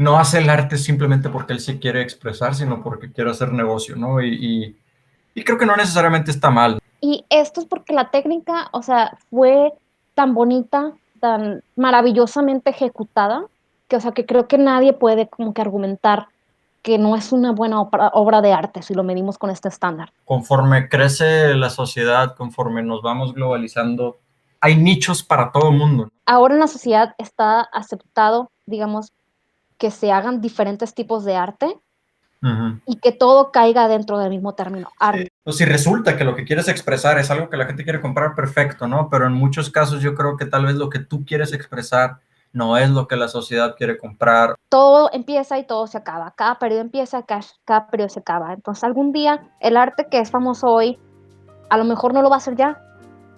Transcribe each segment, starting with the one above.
no hace el arte simplemente porque él se quiere expresar, sino porque quiere hacer negocio, ¿no? Y creo que no necesariamente está mal. Y esto es porque la técnica, o sea, fue tan bonita, tan maravillosamente ejecutada, que, o sea, que creo que nadie puede como que argumentar que no es una buena obra de arte si lo medimos con este estándar. Conforme crece la sociedad, conforme nos vamos globalizando, hay nichos para todo el mundo. Ahora en la sociedad está aceptado, digamos, que se hagan diferentes tipos de arte Uh-huh. y que todo caiga dentro del mismo término, arte. Sí. Pues si resulta que lo que quieres expresar es algo que la gente quiere comprar, perfecto, ¿no? Pero en muchos casos yo creo que tal vez lo que tú quieres expresar no es lo que la sociedad quiere comprar. Todo empieza y todo se acaba. Cada periodo empieza, cada periodo se acaba. Entonces algún día el arte que es famoso hoy, a lo mejor no lo va a hacer ya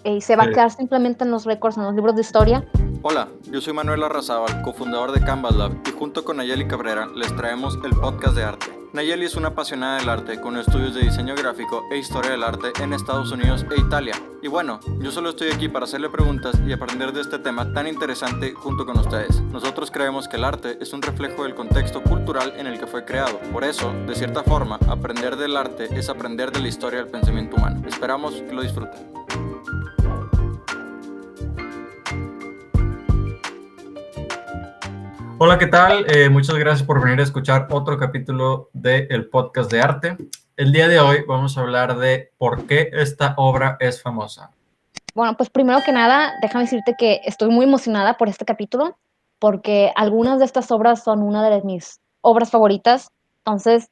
y se va a quedar simplemente en los récords, en los libros de historia. Hola, yo soy Manuel Arrazábal, cofundador de Canvas Lab, y junto con Nayeli Cabrera les traemos el podcast de arte. Nayeli es una apasionada del arte con estudios de diseño gráfico e historia del arte en Estados Unidos e Italia. Y bueno, yo solo estoy aquí para hacerle preguntas y aprender de este tema tan interesante junto con ustedes. Nosotros creemos que el arte es un reflejo del contexto cultural en el que fue creado. Por eso, de cierta forma, aprender del arte es aprender de la historia del pensamiento humano. Esperamos que lo disfruten. Hola, ¿qué tal? Muchas gracias por venir a escuchar otro capítulo del podcast de arte. El día de hoy vamos a hablar de por qué esta obra es famosa. Bueno, pues primero que nada, déjame decirte que estoy muy emocionada por este capítulo, porque algunas de estas obras son una de mis obras favoritas. Entonces,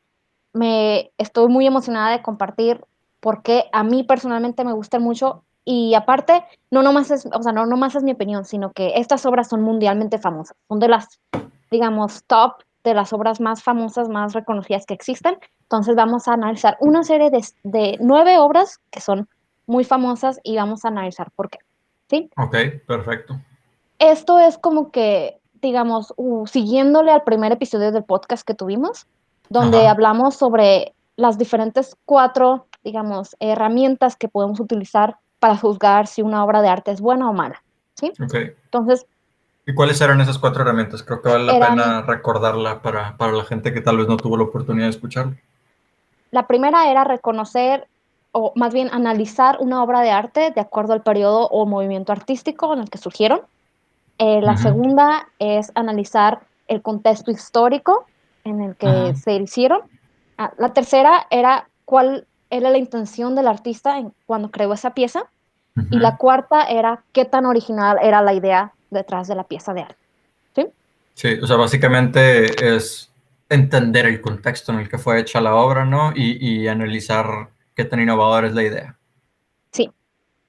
estoy muy emocionada de compartir por qué a mí personalmente me gustan mucho. Y aparte, no nomás es mi opinión, sino que estas obras son mundialmente famosas. Son de las, digamos, top de las obras más famosas, más reconocidas que existen. Entonces vamos a analizar una serie de 9 obras que son muy famosas y vamos a analizar por qué. ¿Sí? Ok, perfecto. Esto es como que, digamos, siguiéndole al primer episodio del podcast que tuvimos, donde Ajá. hablamos sobre las diferentes 4, digamos, herramientas que podemos utilizar para juzgar si una obra de arte es buena o mala. ¿Sí? Ok. Entonces, ¿Y cuáles eran esas 4 herramientas? Creo que vale la eran, pena recordarla para la gente que tal vez no tuvo la oportunidad de escucharlo. la primera era reconocer o más bien analizar una obra de arte de acuerdo al periodo o movimiento artístico en el que surgieron. La Uh-huh. segunda es analizar el contexto histórico en el que Uh-huh. se hicieron. La tercera era cuál era la intención del artista cuando creó esa pieza. Y Uh-huh. la cuarta era qué tan original era la idea detrás de la pieza de arte. ¿Sí? Sí, o sea, básicamente es entender el contexto en el que fue hecha la obra, ¿no? Y analizar qué tan innovadora es la idea. Sí.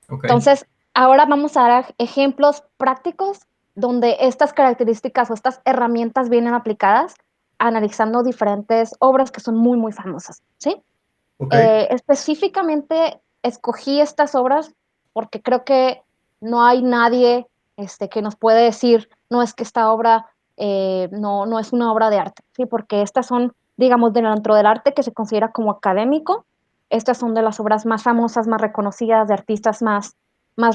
Ok. Entonces, ahora vamos a dar ejemplos prácticos donde estas características o estas herramientas vienen aplicadas analizando diferentes obras que son muy, muy famosas. ¿Sí? Ok. Específicamente escogí estas obras porque creo que no hay nadie que nos puede decir, no es que esta obra no es una obra de arte, ¿sí? Porque estas son, digamos, dentro del arte que se considera como académico, estas son de las obras más famosas, más reconocidas, de artistas más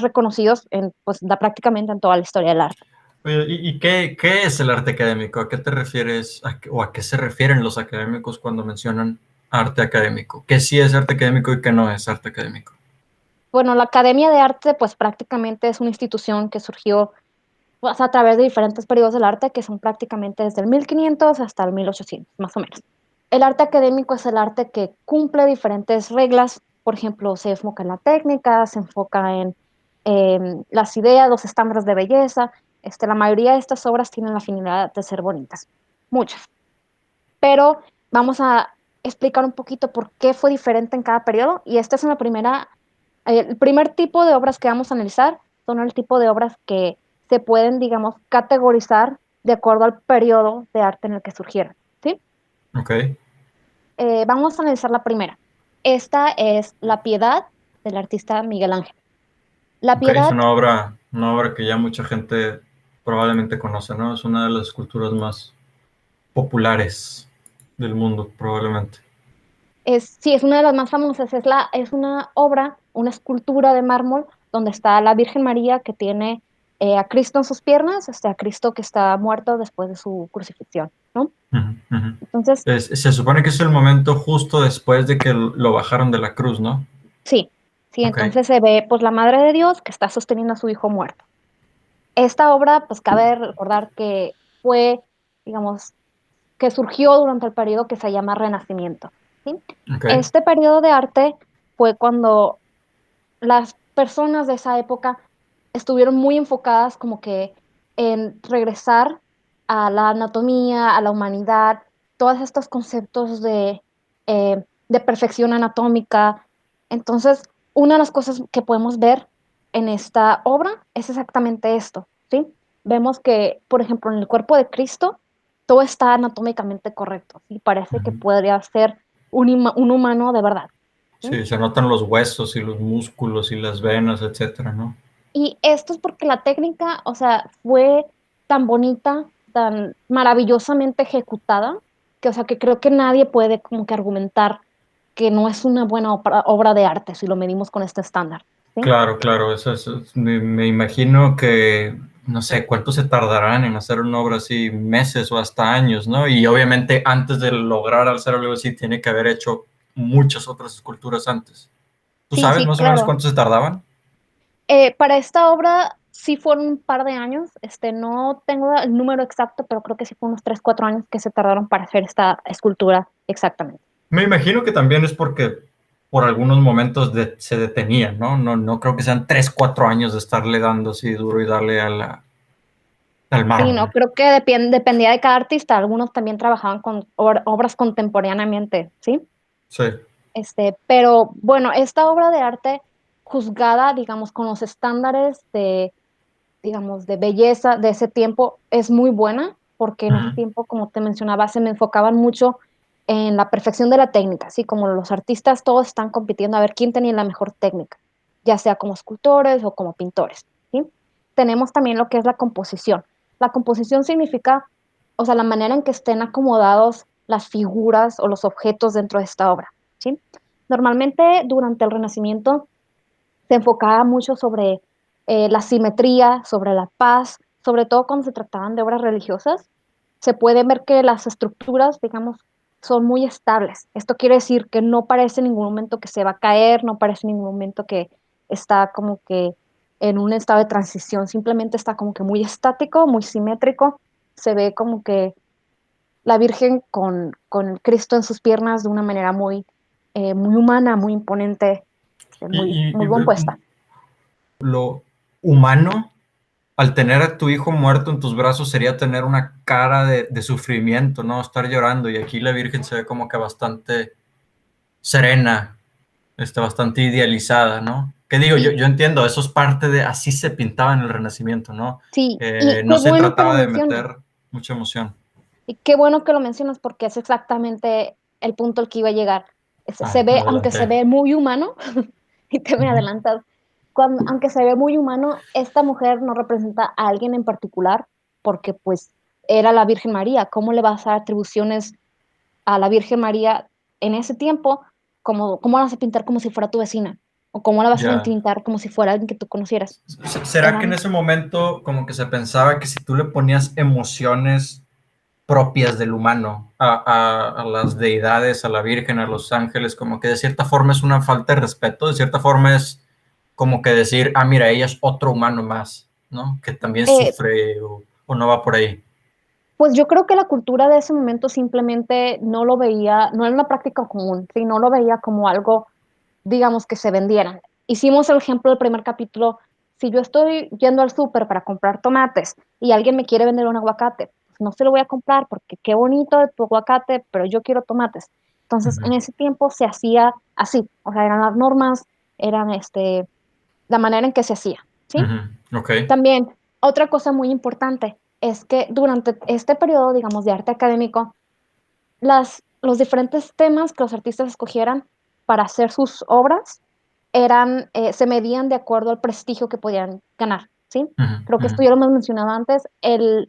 reconocidos pues, prácticamente en toda la historia del arte. Oye, ¿y qué es el arte académico? ¿A qué te refieres o a qué se refieren los académicos cuando mencionan arte académico? ¿Qué sí es arte académico y qué no es arte académico? Bueno, la Academia de Arte, pues prácticamente es una institución que surgió pues, a través de diferentes periodos del arte, que son prácticamente desde el 1500 hasta el 1800, más o menos. El arte académico es el arte que cumple diferentes reglas, por ejemplo, se enfoca en la técnica, se enfoca en las ideas, los estándares de belleza. La mayoría de estas obras tienen la finalidad de ser bonitas, muchas. Pero vamos a explicar un poquito por qué fue diferente en cada periodo, y esta es el primer tipo de obras que vamos a analizar son el tipo de obras que se pueden, digamos, categorizar de acuerdo al periodo de arte en el que surgieron, ¿sí? Ok. Vamos a analizar la primera. Esta es La Piedad del artista Miguel Ángel. La Ok, es Piedad una obra que ya mucha gente probablemente conoce, ¿no? Es una de las esculturas más populares del mundo, probablemente. sí, es una de las más famosas. Es una obra, una escultura de mármol donde está la Virgen María que tiene a Cristo en sus piernas, a Cristo que está muerto después de su crucifixión. ¿no? Ujú, ujú. Entonces, Se supone que es el momento justo después de que lo bajaron de la cruz, ¿no? sí, sí, Ok. entonces se ve pues la Madre de Dios que está sosteniendo a su hijo muerto. Esta obra, pues cabe recordar que fue, digamos, que surgió durante el periodo que se llama Renacimiento, ¿sí? Ok. Este periodo de arte fue cuando las personas de esa época estuvieron muy enfocadas como que en regresar a la anatomía, a la humanidad, todos estos conceptos de perfección anatómica. Entonces, una de las cosas que podemos ver en esta obra es exactamente esto, ¿sí? Vemos que, por ejemplo, en el cuerpo de Cristo, todo está anatómicamente correcto, y parece que Ujú. podría ser un humano de verdad. ¿Sí? Sí, se notan los huesos y los músculos y las venas, etcétera, ¿no? Y esto es porque la técnica, o sea, fue tan bonita, tan maravillosamente ejecutada, que, o sea, que creo que nadie puede como que argumentar que no es una buena obra de arte si lo medimos con este estándar, ¿sí? Claro, claro, me imagino que no sé cuánto se tardarán en hacer una obra así, meses o hasta años, ¿no? Y obviamente antes de lograr hacer algo así, tiene que haber hecho muchas otras esculturas antes. ¿Tú Sí, sabes sí, más o menos claro. cuánto se tardaban? Para esta obra sí fueron un par de años, no tengo el número exacto, pero creo que sí fue unos 3 4 años que se tardaron para hacer esta escultura exactamente. Me imagino que también es porque por algunos momentos se detenían, ¿no? No, no creo que sean 3, 4 años de estarle dando así duro y darle al Sí, no, mármol. creo que dependía de cada artista. Algunos también trabajaban con obras contemporáneamente, ¿sí? Sí. Pero bueno, esta obra de arte juzgada, digamos, con los estándares digamos, de belleza de ese tiempo es muy buena, porque en ese Ujú. tiempo, como te mencionaba, se me enfocaban mucho en la perfección de la técnica, así como los artistas todos están compitiendo a ver quién tenía la mejor técnica, ya sea como escultores o como pintores, ¿sí? Tenemos también lo que es la composición. La composición significa, o sea, la manera en que estén acomodados las figuras o los objetos dentro de esta obra, ¿sí? Normalmente durante el Renacimiento se enfocaba mucho sobre la simetría, sobre la paz, sobre todo cuando se trataban de obras religiosas. Se puede ver que las estructuras, digamos, son muy estables. Esto quiere decir que no parece en ningún momento que se va a caer, no parece en ningún momento que está como que en un estado de transición, simplemente está como que muy estático, muy simétrico. Se ve como que la Virgen con Cristo en sus piernas de una manera muy humana, muy imponente, muy bien puesta. Lo humano al tener a tu hijo muerto en tus brazos sería tener una cara de sufrimiento, ¿no? Estar llorando. Y aquí la Virgen se ve como que bastante serena, bastante idealizada, ¿no? ¿Qué digo? Sí, Yo entiendo, eso es parte de, así se pintaba en el Renacimiento, ¿no? sí, y No qué se bueno que lo trataba de mencionas, meter mucha emoción. y qué bueno que lo mencionas porque es exactamente el punto al que iba a llegar. Se Ay, ve, aunque se adelante. ve muy humano, y te me Ujú. adelantas, aunque se ve muy humano, esta mujer no representa a alguien en particular porque pues era la Virgen María. ¿Cómo le vas a dar atribuciones a la Virgen María en ese tiempo? ¿Cómo la vas a pintar como si fuera tu vecina? ¿O cómo la vas a Ya. pintar como si fuera alguien que tú conocieras? ¿Será que en Eran ese momento como que se pensaba que si tú le ponías emociones propias del humano a las deidades, a la Virgen, a los ángeles, como que de cierta forma es una falta de respeto, de cierta forma es como que decir, ah, mira, ella es otro humano más, ¿no? Que también eh, sufre o no va por ahí. Pues yo creo que la cultura de ese momento simplemente no lo veía, no era una práctica común, ¿sí? No lo veía como algo, digamos, que se vendieran. Hicimos el ejemplo del primer capítulo. Si yo estoy yendo al súper para comprar tomates y alguien me quiere vender un aguacate, pues no se lo voy a comprar porque qué bonito tu aguacate, pero yo quiero tomates. Entonces, Ujú, en ese tiempo se hacía así, o sea, eran las normas, eran la manera en que se hacía, ¿sí? ujú. Ok. También, otra cosa muy importante es que durante este periodo, digamos, de arte académico, los diferentes temas que los artistas escogieran para hacer sus obras se medían de acuerdo al prestigio que podían ganar, ¿sí? Ujú, Creo que ujú, esto ya lo hemos mencionado antes. En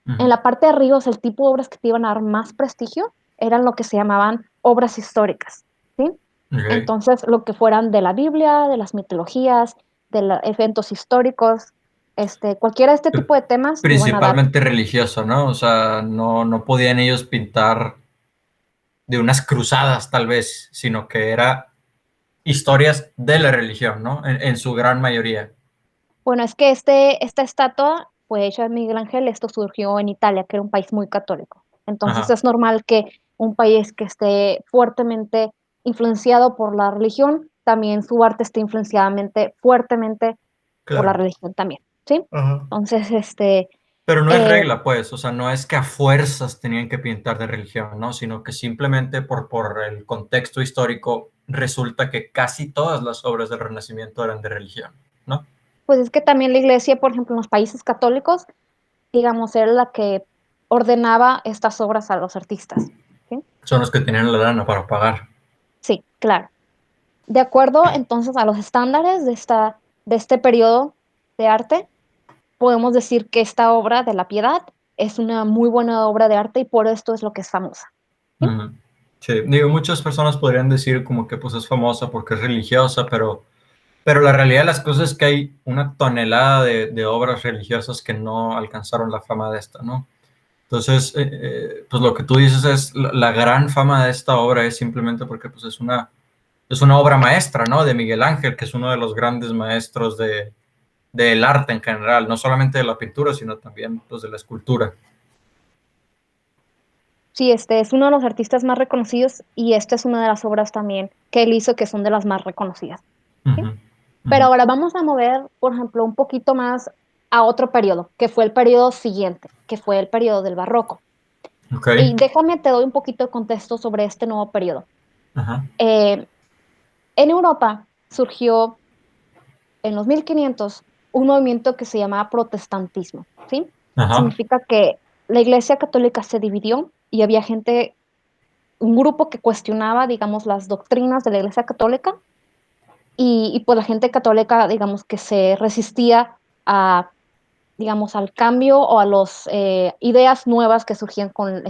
ujú. la parte de arriba, o sea, el tipo de obras que te iban a dar más prestigio eran lo que se llamaban obras históricas, ¿sí? Ok. Entonces, lo que fueran de la Biblia, de las mitologías, de los eventos históricos. Cualquiera de este tipo de temas iban a dar. Principalmente religioso, ¿no? O sea, no podían ellos pintar de unas cruzadas, tal vez, sino que era historias de la religión, ¿no? En su gran mayoría. Bueno, es que esta estatua fue hecha de Miguel Ángel, esto surgió en Italia, que era un país muy católico. Entonces Ajá, es normal que un país que esté fuertemente influenciado por la religión, también su arte esté fuertemente por la claro. religión también, ¿sí? Ajá. Entonces, Pero no es eh, regla, pues, o sea, no es que a fuerzas tenían que pintar de religión, ¿no? Sino que simplemente por el contexto histórico resulta que casi todas las obras del Renacimiento eran de religión, ¿no? pues es que también la iglesia, por ejemplo, en los países católicos, digamos, era la que ordenaba estas obras a los artistas, ¿sí? Son los que tenían la lana para pagar. Sí, claro. De acuerdo entonces a los estándares de este periodo de arte, podemos decir que esta obra de la Piedad es una muy buena obra de arte y por esto es lo que es famosa, ¿sí? Ujú. Sí, digo, muchas personas podrían decir como que pues es famosa porque es religiosa, pero la realidad de las cosas es que hay una tonelada de obras religiosas que no alcanzaron la fama de esta, ¿no? Entonces, pues lo que tú dices es la gran fama de esta obra es simplemente porque pues es una obra maestra, ¿no? De Miguel Ángel, que es uno de los grandes maestros del arte en general, no solamente de la pintura, sino también pues, de la escultura. Sí, este es uno de los artistas más reconocidos y esta es una de las obras también que él hizo que son de las más reconocidas, ¿sí? Ujú, Pero ujú. ahora vamos a mover, por ejemplo, un poquito más a otro periodo, que fue el periodo siguiente, que fue el periodo del barroco. Ok, Y déjame te doy un poquito de contexto sobre este nuevo periodo. ajá, Eh, en Europa surgió en los 1500 un movimiento que se llamaba protestantismo, ¿sí? ajá, Significa que la Iglesia Católica se dividió y había gente, un grupo que cuestionaba, digamos, las doctrinas de la Iglesia Católica y pues la gente católica, digamos, que se resistía a, digamos, al cambio o a las ideas nuevas que surgían con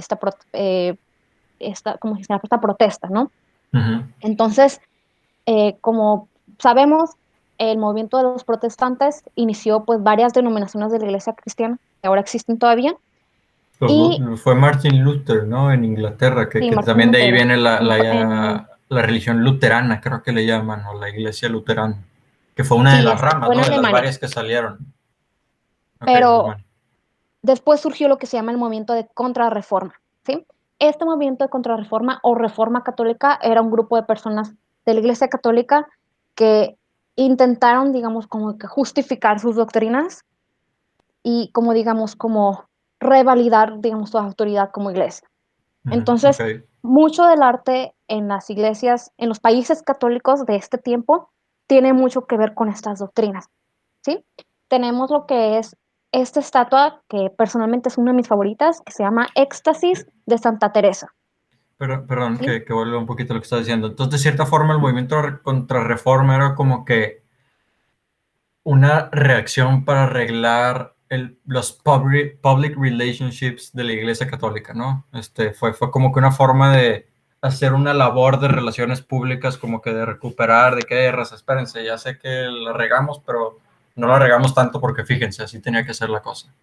¿cómo se llama? Esta protesta, ¿no? ujú. Entonces, como sabemos, el movimiento de los protestantes inició pues varias denominaciones de la iglesia cristiana que ahora existen todavía. Y Fue Martin Luther, ¿no? En Inglaterra, sí, que Martín también de ahí Lutero, viene en, en- la religión luterana, creo que le llaman, o la iglesia luterana, que fue una de sí, las ramas, fue en ¿no? De las Alemania, varias que salieron. Ok, en pero Alemania. después surgió lo que se llama el movimiento de contrarreforma, ¿sí? Este movimiento de contrarreforma o reforma católica era un grupo de personas de la iglesia católica que intentaron, digamos, como que justificar sus doctrinas y como digamos, como revalidar, digamos, su autoridad como iglesia. Ujú, ok. Entonces, mucho del arte en las iglesias, en los países católicos de este tiempo, tiene mucho que ver con estas doctrinas, ¿sí? Tenemos lo que es esta estatua, que personalmente es una de mis favoritas, que se llama Éxtasis de Santa Teresa, Pero, perdón, ¿sí? que vuelva un poquito a lo que estás diciendo. Entonces, de cierta forma, el movimiento contrarreforma era como que una reacción para arreglar los public relationships de la Iglesia Católica, ¿no? Fue como que una forma de hacer una labor de relaciones públicas, como que de recuperar, de qué raza, espérense, ya sé que la regamos, pero no la regamos tanto porque fíjense, así tenía que ser la cosa.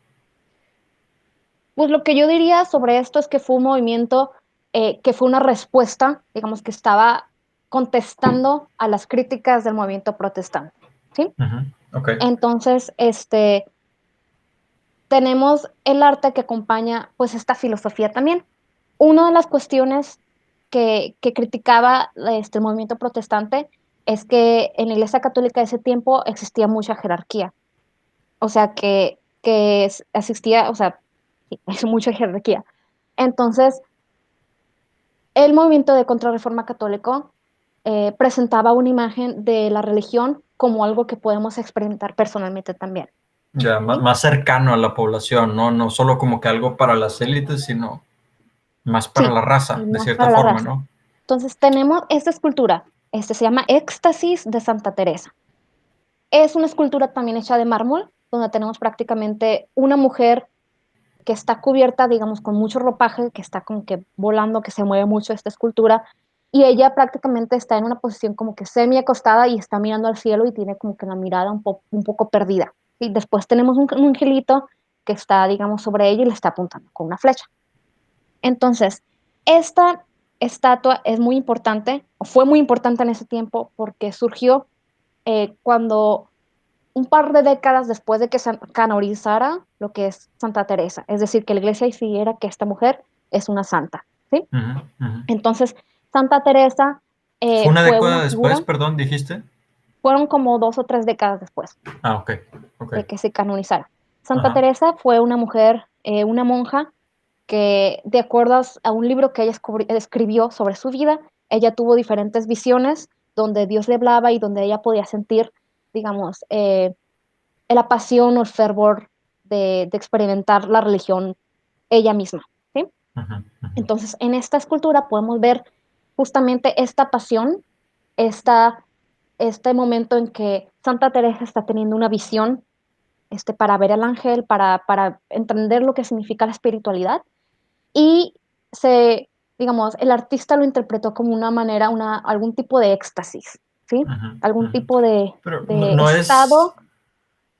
Pues lo que yo diría sobre esto es que fue un movimiento que fue una respuesta, digamos, que estaba contestando a las críticas del movimiento protestante, ¿sí? Ujú, ok. Entonces, tenemos el arte que acompaña pues esta filosofía también. Una de las cuestiones que criticaba el movimiento protestante es que en la Iglesia Católica de ese tiempo existía mucha jerarquía, o sea, existía, o sea, sí, es mucha jerarquía. Entonces, el movimiento de contrarreforma católico presentaba una imagen de la religión como algo que podemos experimentar personalmente también, Ya, ¿sí? más cercano a la población, ¿no? No solo como que algo para las élites, sino más para Sí, la raza, y de más cierta para la forma, raza. ¿no? Entonces tenemos esta escultura, se llama Éxtasis de Santa Teresa. Es una escultura también hecha de mármol, donde tenemos prácticamente una mujer que está cubierta, digamos, con mucho ropaje, que está como que volando, que se mueve mucho esta escultura, y ella prácticamente está en una posición como que semi acostada y está mirando al cielo y tiene como que la mirada un poco perdida. Y después tenemos un angelito que está, digamos, sobre ella y le está apuntando con una flecha. Entonces, esta estatua es muy importante, o fue muy importante en ese tiempo, porque surgió cuando un par de décadas después de que se canonizara lo que es Santa Teresa, es decir, que la iglesia decidiera que esta mujer es una santa, ¿sí? Ujú, ujú. Entonces, Santa Teresa ¿Fue una fue una década después, figura, perdón, dijiste? fueron como 2 o 3 décadas después Ah, ok, ok. de que se canonizara. Santa Ajá. Teresa fue una mujer, una monja, que de acuerdo a un libro que ella escribió sobre su vida, ella tuvo diferentes visiones donde Dios le hablaba y donde ella podía sentir, digamos, la pasión o el fervor de experimentar la religión ella misma, ¿sí? Ujú, ujú. Entonces, en esta escultura podemos ver justamente esta pasión, esta, este momento en que Santa Teresa está teniendo una visión para ver al ángel, para entender lo que significa la espiritualidad, y digamos, el artista lo interpretó como una manera, algún tipo de éxtasis, ¿sí? Ujú, Algún ujú. tipo Pero de estado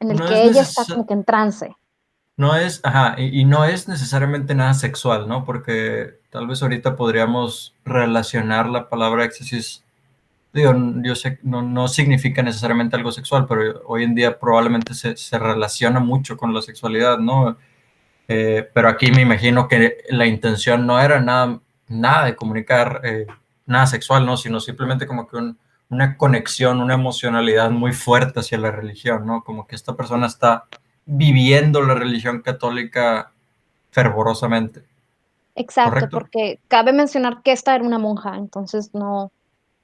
en el no es que ella está como que en trance. no es, ajá, y no es necesariamente nada sexual, ¿no? Porque tal vez ahorita podríamos relacionar la palabra éxtasis, digo, yo sé, no significa necesariamente algo sexual, pero hoy en día probablemente se relaciona mucho con la sexualidad, ¿no? Pero aquí me imagino que la intención no era nada de comunicar nada sexual, ¿no? Sino simplemente como que una conexión, una emocionalidad muy fuerte hacia la religión, ¿no? Como que esta persona está viviendo la religión católica fervorosamente, Exacto, ¿correcto? porque cabe mencionar que esta era una monja, entonces no,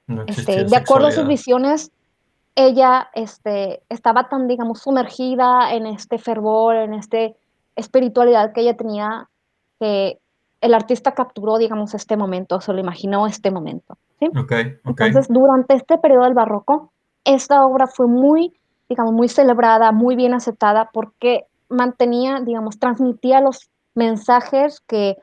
No existía de acuerdo a sus sexualidad. visiones, ella estaba tan, digamos, sumergida en este fervor, en esta espiritualidad que ella tenía, que el artista capturó, digamos, este momento, se lo imaginó este momento, ¿sí? Ok, ok. Entonces, durante este periodo del barroco, esta obra fue muy, digamos, muy celebrada, muy bien aceptada, porque mantenía, digamos, transmitía los mensajes que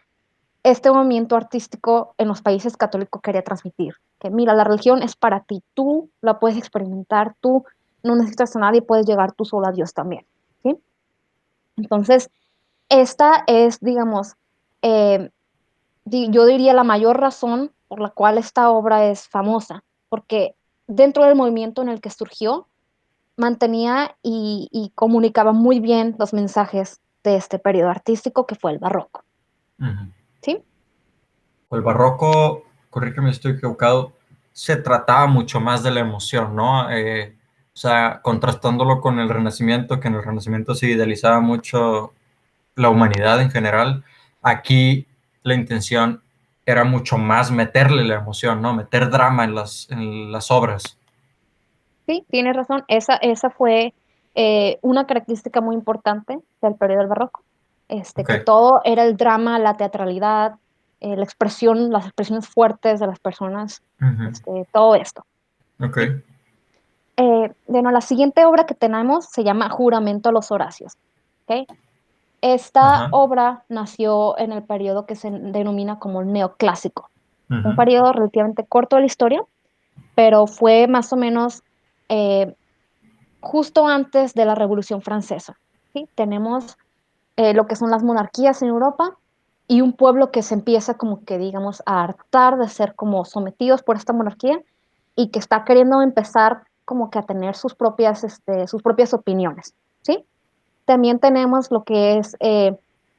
este movimiento artístico en los países católicos quería transmitir, que mira, la religión es para ti, tú la puedes experimentar, tú no necesitas a nadie, puedes llegar tú solo a Dios también, ¿sí? Entonces, esta es, digamos, eh, yo diría la mayor razón por la cual esta obra es famosa, porque dentro del movimiento en el que surgió, mantenía y comunicaba muy bien los mensajes de este periodo artístico que fue el barroco, Ujú. ¿sí? El barroco, corrígeme si estoy equivocado, se trataba mucho más de la emoción, ¿no? O sea, contrastándolo con el Renacimiento, que en el Renacimiento se idealizaba mucho la humanidad en general, aquí la intención era mucho más meterle la emoción, ¿no? Meter drama en las obras. Sí, tienes razón. Esa fue una característica muy importante del periodo del barroco. Ok, Que todo era el drama, la teatralidad, la expresión, las expresiones fuertes de las personas, ujú, todo esto. ok, ¿Sí? Bueno, la siguiente obra que tenemos se llama Juramento a los Horacios. ¿Ok? Esta ajá, obra nació en el periodo que se denomina como el neoclásico, un ujú, periodo relativamente corto de la historia, pero fue más o menos eh, justo antes de la Revolución Francesa. ¿Sí? Tenemos lo que son las monarquías en Europa y un pueblo que se empieza como que, digamos, a hartar de ser como sometidos por esta monarquía y que está queriendo empezar como que a tener sus propias opiniones. ¿Sí? También tenemos lo que es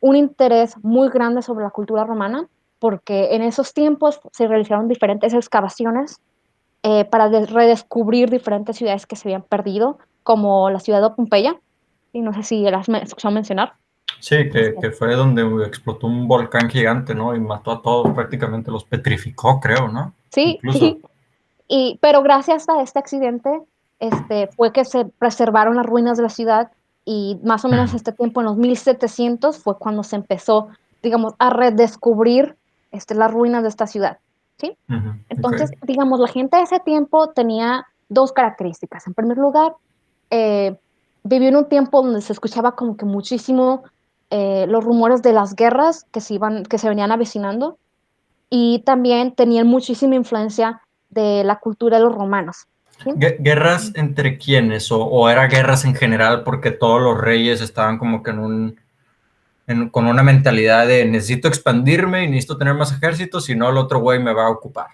un interés muy grande sobre la cultura romana, porque en esos tiempos se realizaron diferentes excavaciones para redescubrir diferentes ciudades que se habían perdido, como la ciudad de Pompeya, y no sé si las escuchado mencionar. sí, Este, que fue donde explotó un volcán gigante, ¿no? Y mató a todos, prácticamente los petrificó, creo, ¿no? sí, Incluso. sí, pero gracias a este accidente fue que se preservaron las ruinas de la ciudad y más o menos Ujú, este tiempo, en los 1700, fue cuando se empezó, digamos, a redescubrir las ruinas de esta ciudad, ¿sí? ujú, ok, Entonces, digamos, la gente de ese tiempo tenía dos características. En primer lugar, eh, vivió en un tiempo donde se escuchaba como que muchísimo los rumores de las guerras que se venían avecinando, y también tenían muchísima influencia de la cultura de los romanos. ¿sí? ¿Guerras entre quiénes? ¿O era guerras en general porque todos los reyes estaban como que con una mentalidad de necesito expandirme y necesito tener más ejércitos, si no el otro güey me va a ocupar?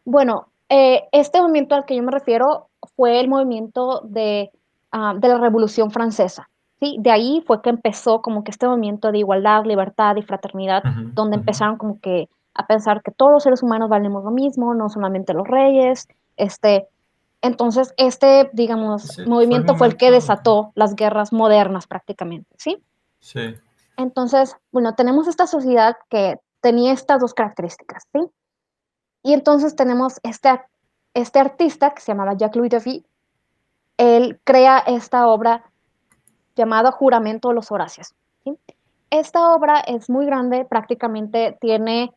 Bueno, este movimiento al que yo me refiero fue el movimiento de la Revolución Francesa, ¿sí? De ahí fue que empezó como que este movimiento de igualdad, libertad y fraternidad, Ujú, donde ujú. empezaron como que a pensar que todos los seres humanos valemos lo mismo, no solamente los reyes. Entonces, digamos, Sí, fue el movimiento fue el que momento. desató las guerras modernas prácticamente, ¿sí? Sí. Entonces, bueno, tenemos esta sociedad que tenía estas dos características, ¿sí? Y entonces tenemos este artista que se llamaba Jacques-Louis David. Él crea esta obra llamada Juramento de los Horacios, ¿sí? Esta obra es muy grande, prácticamente tiene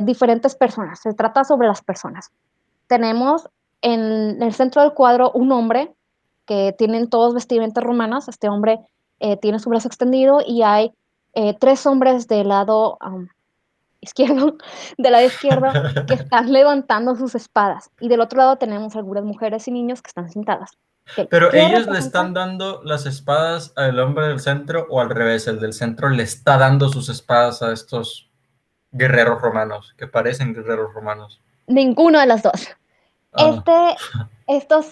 diferentes personas, se trata sobre las personas. Tenemos en el centro del cuadro un hombre que tienen todos vestimentas romanas. Este hombre tiene su brazo extendido y hay tres hombres del lado izquierdo, del lado izquierdo, que están levantando sus espadas. Y del otro lado tenemos algunas mujeres y niños que están sentadas. ¿Okay? Pero ¿Qué ellos le representa? están dando las espadas al hombre del centro o al revés, el del centro le está dando sus espadas a estos guerreros romanos, que parecen guerreros romanos. Ninguno de las dos. Ah, Este, estos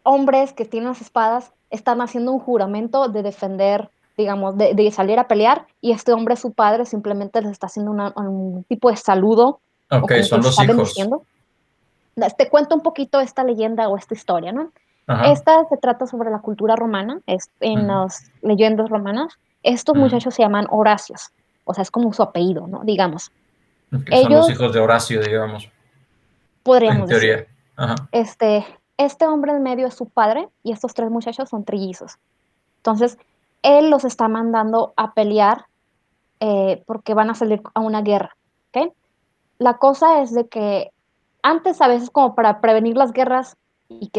hombres que tienen las espadas están haciendo un juramento de defender, digamos, de salir a pelear, y este hombre, su padre, simplemente les está haciendo un tipo de saludo o ok, como que son les los está hijos. bendiciendo. Te cuento un poquito esta leyenda o esta historia, ¿no? Ajá. Esta se trata sobre la cultura romana, en Ujú, las leyendas romanas. Estos ujú. muchachos se llaman Horacios, o sea, es como su apellido, ¿no? Digamos. Ok, son los Ellos, hijos de Horacio, digamos, en podríamos decir, teoría. Ajá. este hombre en medio es su padre y estos tres muchachos son trillizos. Entonces, él los está mandando a pelear porque van a salir a una guerra, ¿ok? La cosa es de que antes, a veces, como para prevenir las guerras y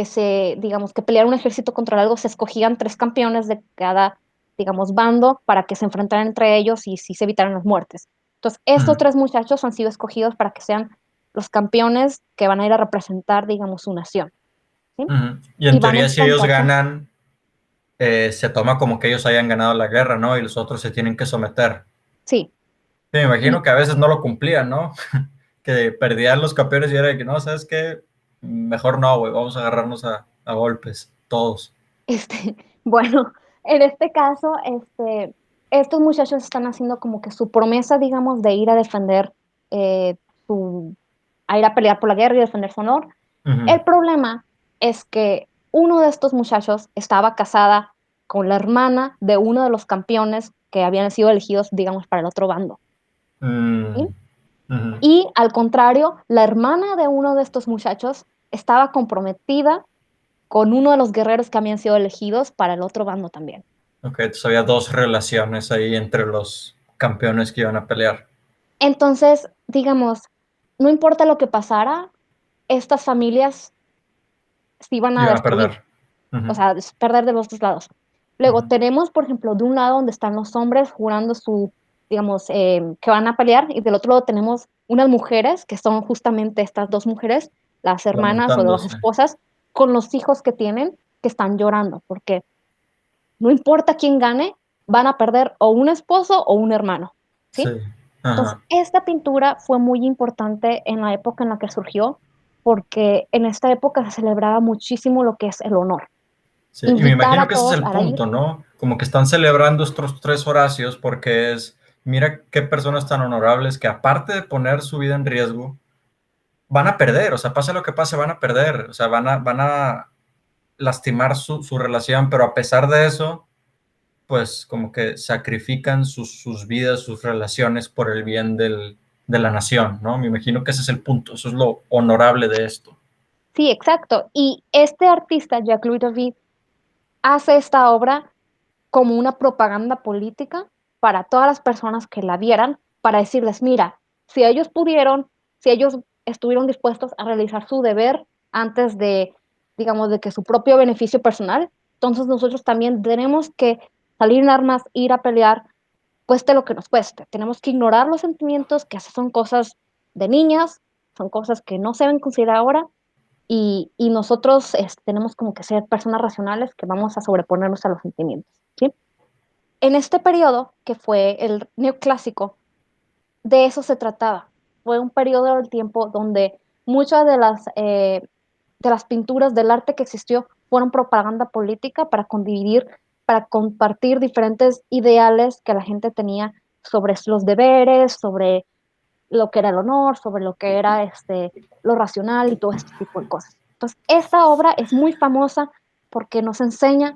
digamos, que pelear un ejército contra algo, se escogían tres campeones de cada, digamos, bando para que se enfrentaran entre ellos y sí se evitaran las muertes. Entonces, estos Ujú, tres muchachos han sido escogidos para que sean los campeones que van a ir a representar, digamos, su nación, ¿sí? ujú. Y Y en van a teoría, si ellos enfrentarse. ganan, se toma como que ellos hayan ganado la guerra, ¿no? Y los otros se tienen que someter. Sí, Sí, me y imagino que a veces no lo cumplían, ¿no? Que perdían los campeones y era de que, no, ¿sabes qué? Mejor no, güey, vamos a agarrarnos a golpes, todos. bueno, en este caso, estos muchachos están haciendo como que su promesa, digamos, de ir a defender, eh, a ir a pelear por la guerra y defender su honor. Ujú. El problema es que uno de estos muchachos estaba casada con la hermana de uno de los campeones que habían sido elegidos, digamos, para el otro bando, Mm, ¿sí? ujú. Y al contrario, la hermana de uno de estos muchachos estaba comprometida con uno de los guerreros que habían sido elegidos para el otro bando también. Ok, entonces había dos relaciones ahí entre los campeones que iban a pelear. Entonces, digamos, no importa lo que pasara, estas familias se iban a Iban a destruir, perder. Ujú, o sea, perder de los dos lados. ujú. Luego tenemos, por ejemplo, de un lado donde están los hombres jurando digamos, que van a pelear, y del otro lado tenemos unas mujeres, que son justamente estas dos mujeres, las hermanas o las Lamentándose. esposas, con los hijos que tienen, que están llorando, porque no importa quién gane, van a perder o un esposo o un hermano, Sí. ¿sí? Entonces, Ajá. esta pintura fue muy importante en la época en la que surgió, porque en esta época se celebraba muchísimo lo que es el honor. Sí, y me Invitar imagino a que ese es todos el a ir. punto, ¿no? Como que están celebrando estos tres Horacios porque mira qué personas tan honorables que aparte de poner su vida en riesgo, van a perder, o sea, pase lo que pase, van a perder, o sea, van a lastimar su relación, pero a pesar de eso, pues como que sacrifican sus vidas, sus relaciones por el bien de la nación, ¿no? Me imagino que ese es el punto, eso es lo honorable de esto. Sí, exacto. Y este artista, Jacques-Louis David, hace esta obra como una propaganda política para todas las personas que la vieran, para decirles, mira, si ellos pudieron, si ellos estuvieron dispuestos a realizar su deber antes de, digamos, de que su propio beneficio personal, entonces nosotros también tenemos que salir en armas, ir a pelear, cueste lo que nos cueste. Tenemos que ignorar los sentimientos, que esas son cosas de niñas, son cosas que no se deben considerar ahora, y nosotros tenemos como que ser personas racionales que vamos a sobreponernos a los sentimientos, ¿sí? En este periodo, que fue el neoclásico, de eso se trataba. Fue un periodo del tiempo donde muchas de las pinturas del arte que existió fueron propaganda política para condividir, para compartir diferentes ideales que la gente tenía sobre los deberes, sobre lo que era el honor, sobre lo que era lo racional y todo este tipo de cosas. Entonces, esta obra es muy famosa porque nos enseña,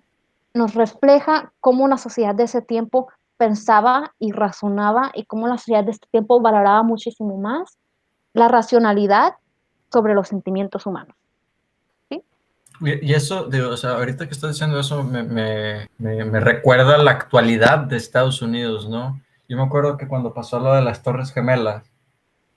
nos refleja cómo una sociedad de ese tiempo pensaba y razonaba y cómo la sociedad de este tiempo valoraba muchísimo más la racionalidad sobre los sentimientos humanos. ¿Sí? Y eso, digo, o sea, ahorita que estás diciendo eso, me recuerda la actualidad de Estados Unidos, ¿no? Yo me acuerdo que cuando pasó lo de las Torres Gemelas,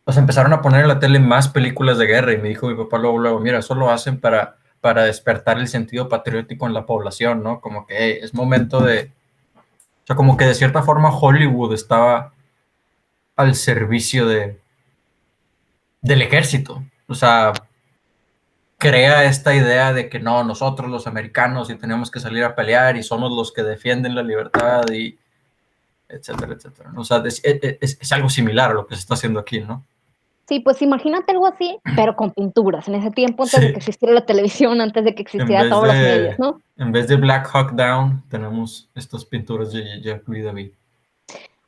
pues empezaron a poner en la tele más películas de guerra y me dijo mi papá luego, mira, eso lo hacen para despertar el sentido patriótico en la población, ¿no? Como que hey, es momento de, o sea, como que de cierta forma Hollywood estaba al servicio del ejército, o sea, crea esta idea de que no, nosotros los americanos y tenemos que salir a pelear y somos los que defienden la libertad y etcétera, etcétera. O sea, es algo similar a lo que se está haciendo aquí, ¿no? Sí, pues imagínate algo así, pero con pinturas, en ese tiempo antes de que Sí, existiera la televisión, antes de que en existiera vez todos los medios, de, ¿no? en vez de Black Hawk Down, tenemos estas pinturas de Jack Louis David.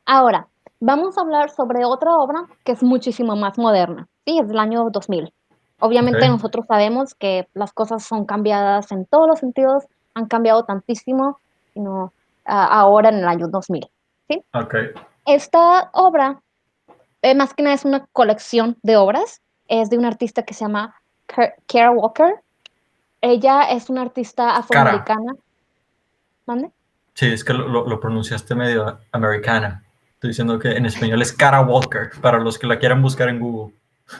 Ahora, vamos a hablar sobre otra obra que es muchísimo más moderna, ¿sí? Es del año 2000. Obviamente Ok, nosotros sabemos que las cosas son cambiadas en todos los sentidos, han cambiado tantísimo, sino, ahora en el año 2000, ¿sí? ok. Esta obra, más que nada es una colección de obras, es de una artista que se llama Kara Walker. Ella es una artista Cara. afroamericana. ¿Mande? Sí, es que lo pronunciaste medio americana. Estoy diciendo que en español es Cara Walker, para los que la quieran buscar en Google.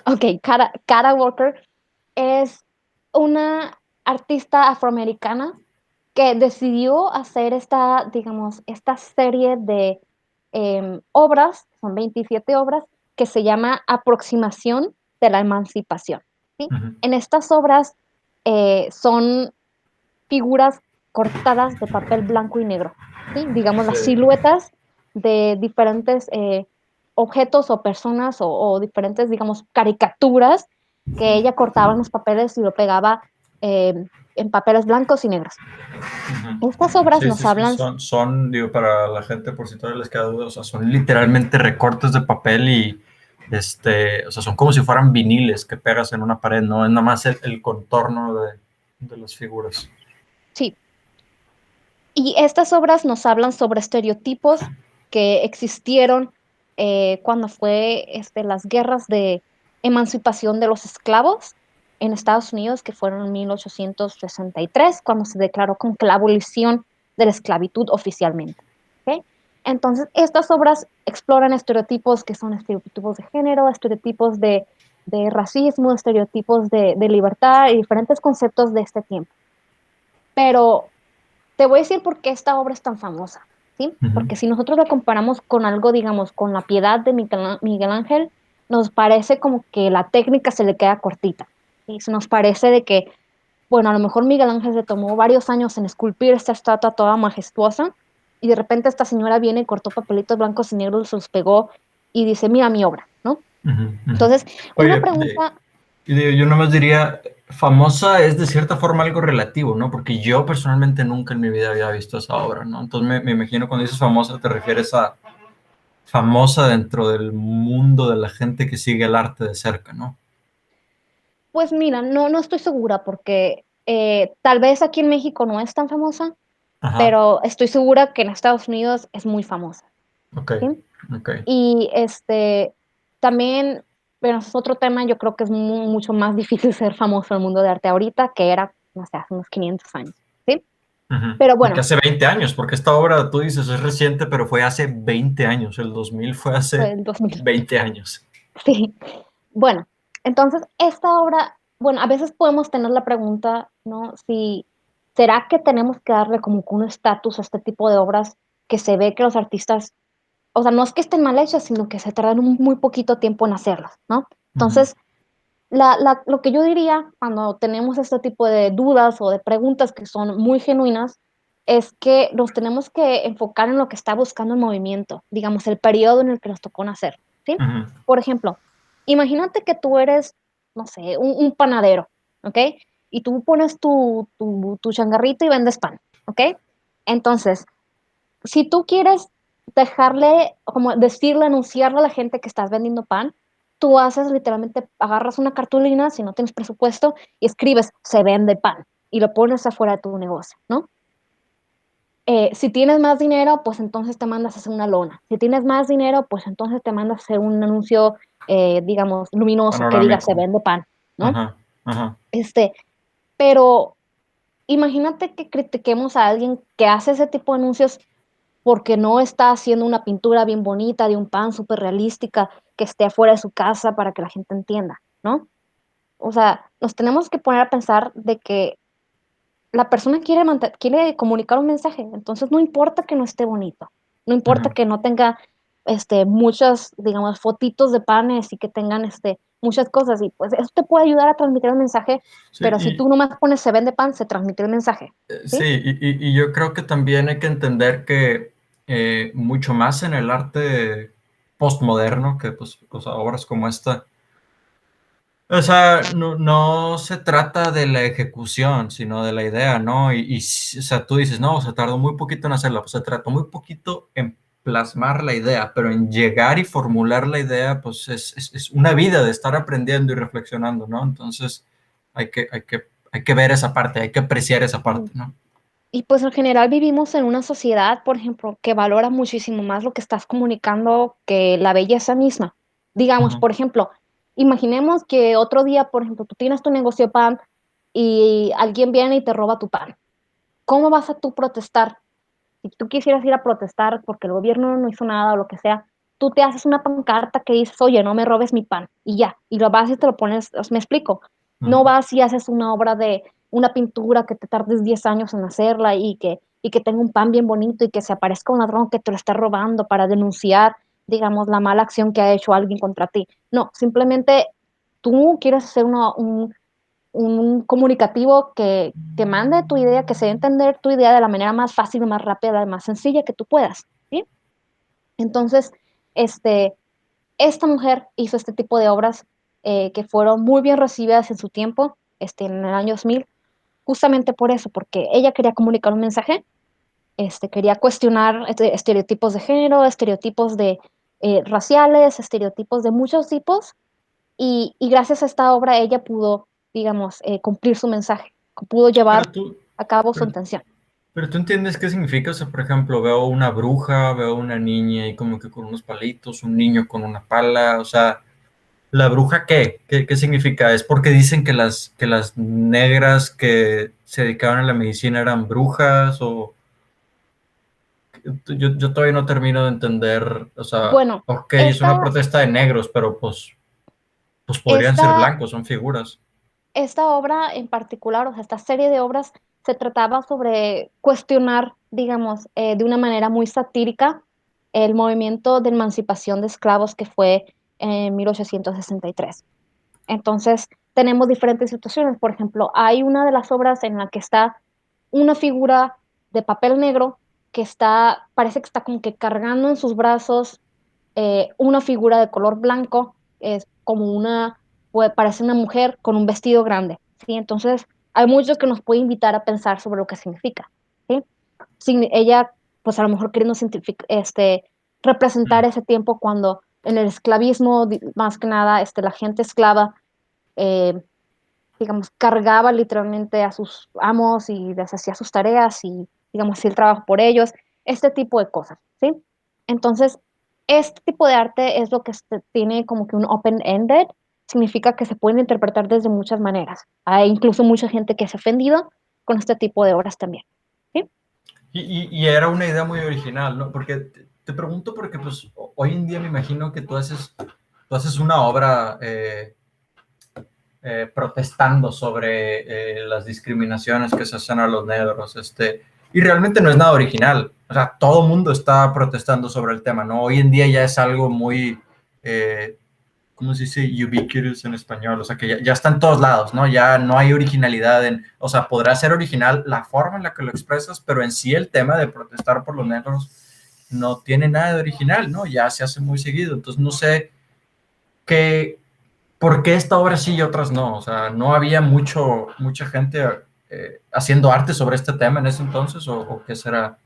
Ok, Kara Walker es una artista afroamericana que decidió hacer esta, digamos, esta serie de obras, son 27 obras, que se llama Aproximación de la Emancipación, ¿sí? Ujú. En estas obras son figuras cortadas de papel blanco y negro, ¿sí? Digamos, las Sí. siluetas de diferentes objetos o personas o diferentes, digamos, caricaturas que ella cortaba en los papeles y lo pegaba en papeles blancos y negros. Estas Ujú. obras Sí, nos sí, sí, hablan, digo, para la gente, por si todavía les queda duda, o sea, son literalmente recortes de papel y, o sea, son como si fueran viniles que pegas en una pared, no es nada más el contorno de las figuras. sí, y estas obras nos hablan sobre estereotipos que existieron cuando fue las guerras de emancipación de los esclavos en Estados Unidos, que fueron en 1863, cuando se declaró como que la abolición de la esclavitud oficialmente. ¿Ok? Entonces, estas obras exploran estereotipos que son estereotipos de género, estereotipos de racismo, estereotipos de libertad y diferentes conceptos de este tiempo. Pero te voy a decir por qué esta obra es tan famosa, ¿sí? Ujú. Porque si nosotros la comparamos con algo, digamos, con La Piedad de Miguel Ángel, nos parece como que la técnica se le queda cortita. ¿Sí? Se nos parece de que, bueno, a lo mejor Miguel Ángel se tomó varios años en esculpir esta estatua toda majestuosa y de repente esta señora viene y cortó papelitos blancos y negros, los pegó y dice, mira mi obra, ¿no? Ujú, ujú. Entonces, una Oye, pregunta, yo nomás diría, famosa es de cierta forma algo relativo, ¿no? Porque yo personalmente nunca en mi vida había visto esa obra, ¿no? Entonces me imagino cuando dices famosa te refieres a famosa dentro del mundo de la gente que sigue el arte de cerca, ¿no? pues mira, no estoy segura porque tal vez aquí en México no es tan famosa, Ajá, pero estoy segura que en Estados Unidos es muy famosa, ok, ¿sí? ok. Y también, bueno, es otro tema, yo creo que es mucho más difícil ser famoso en el mundo de arte ahorita que era, no sé, hace unos 500 años, ¿sí? Ujú. Pero Y que bueno, hace 20 años, porque esta obra, tú dices, es reciente, pero fue hace 20 años, el 2000 fue fue hace el 2000, 20 años. sí. Bueno, entonces esta obra, bueno, a veces podemos tener la pregunta, ¿no? Si, ¿será que tenemos que darle como que un estatus a este tipo de obras que se ve que los artistas, o sea, no es que estén mal hechas, sino que se tardan un muy poquito tiempo en hacerlas, ¿no? Ujú. Entonces, Lo que yo diría cuando tenemos este tipo de dudas o de preguntas que son muy genuinas es que nos tenemos que enfocar en lo que está buscando el movimiento, digamos, el periodo en el que nos tocó nacer, ¿sí? Ujú. Por ejemplo, imagínate que tú eres, no sé, un panadero, ¿ok? Y tú pones tu changarrito y vendes pan, ¿ok? Entonces, si tú quieres dejarle, como decirle, anunciarle a la gente que estás vendiendo pan, tú haces literalmente, agarras una cartulina, si no tienes presupuesto, y escribes, se vende pan, y lo pones afuera de tu negocio, ¿no? Si tienes más dinero, pues entonces te mandas a hacer una lona. Si tienes más dinero, pues entonces te mandas a hacer un anuncio, digamos, luminoso que diga, se Panorámico. vende pan, ¿no? Ajá, ajá. Este, pero imagínate que critiquemos a alguien que hace ese tipo de anuncios porque no está haciendo una pintura bien bonita de un pan súper realística que esté afuera de su casa para que la gente entienda, ¿no? O sea, nos tenemos que poner a pensar de que la persona quiere comunicar un mensaje, entonces no importa que no esté bonito, no importa Ujú. que no tenga muchas, digamos, fotitos de panes y que tengan muchas cosas, y pues eso te puede ayudar a transmitir el mensaje, Sí, pero si tú nomás pones se vende pan, se transmite el mensaje, sí, ¿sí? y yo creo que también hay que entender que mucho más en el arte postmoderno, que pues, o sea, obras como esta, o sea, no se trata de la ejecución, sino de la idea, ¿no? O sea, tú dices, no, se tardó muy poquito en hacerla, pues se tardó muy poquito en plasmar la idea, pero en llegar y formular la idea, pues es una vida de estar aprendiendo y reflexionando, ¿no? Entonces, hay que ver esa parte, hay que apreciar esa parte, ¿no? Y pues en general vivimos en una sociedad, por ejemplo, que valora muchísimo más lo que estás comunicando que la belleza misma. Digamos, Ujú. por ejemplo, imaginemos que otro día, por ejemplo, tú tienes tu negocio de pan y alguien viene y te roba tu pan. ¿Cómo vas a tú protestar? Si tú quisieras ir a protestar porque el gobierno no hizo nada o lo que sea, tú te haces una pancarta que dices, oye, no me robes mi pan, y ya, y lo vas y te lo pones, me explico, no Ujú. vas y haces una obra de una pintura que te tardes 10 años en hacerla y que tenga un pan bien bonito y que se aparezca un ladrón que te lo está robando para denunciar, digamos, la mala acción que ha hecho alguien contra ti. No, simplemente tú quieres hacer un comunicativo que mande tu idea, que se dé a entender tu idea de la manera más fácil, más rápida, más sencilla que tú puedas, ¿sí? Entonces, este, esta mujer hizo este tipo de obras que fueron muy bien recibidas en su tiempo, en el año 2000, justamente por eso, porque ella quería comunicar un mensaje, quería cuestionar estereotipos de género, estereotipos de raciales, estereotipos de muchos tipos, y gracias a esta obra ella pudo, digamos, cumplir su mensaje, pudo Pero llevar tú, a cabo su pero, intención. pero tú entiendes qué significa, o sea, por ejemplo, veo una bruja, veo una niña y como que con unos palitos, un niño con una pala, o sea, ¿la bruja qué? ¿Qué significa? ¿Es porque dicen que las negras que se dedicaban a la medicina eran brujas? O yo todavía no termino de entender, o sea, Bueno, ok, es una esta, protesta de negros, pero pues podrían ser esta, blancos, son figuras. esta obra en particular, o sea, esta serie de obras se trataba sobre cuestionar, digamos, de una manera muy satírica el movimiento de emancipación de esclavos que fue en 1863. Entonces, tenemos diferentes situaciones. Por ejemplo, hay una de las obras en la que está una figura de papel negro que parece que está como que cargando en sus brazos una figura de color blanco, es como parece una mujer con un vestido grande, ¿sí? Entonces, hay mucho que nos puede invitar a pensar sobre lo que significa, ¿sí? Ella, pues a lo mejor queriendo representar ese tiempo cuando en el esclavismo, más que nada, la gente esclava, eh, digamos, cargaba literalmente a sus amos y les hacía sus tareas y, digamos, hacía el trabajo por ellos, este tipo de cosas, ¿sí? Entonces, este tipo de arte es lo que tiene como que un open-ended, significa que se pueden interpretar desde muchas maneras. Hay incluso mucha gente que se ha ofendido con este tipo de obras también, ¿sí? Y era una idea muy original, ¿no? Porque te pregunto porque pues hoy en día me imagino que tú haces una obra protestando sobre las discriminaciones que se hacen a los negros, y realmente no es nada original. O sea, todo el mundo está protestando sobre el tema, ¿no? Hoy en día ya es algo muy ¿cómo se dice? Ubiquitous en español, o sea, que ya está en todos lados, ¿no? Ya no hay originalidad o sea, podrá ser original la forma en la que lo expresas, pero en sí el tema de protestar por los negros no tiene nada de original, ¿no? Ya se hace muy seguido, entonces no sé por qué esta obra sí y otras no, o sea, no había mucha gente haciendo arte sobre este tema en ese entonces, o qué será.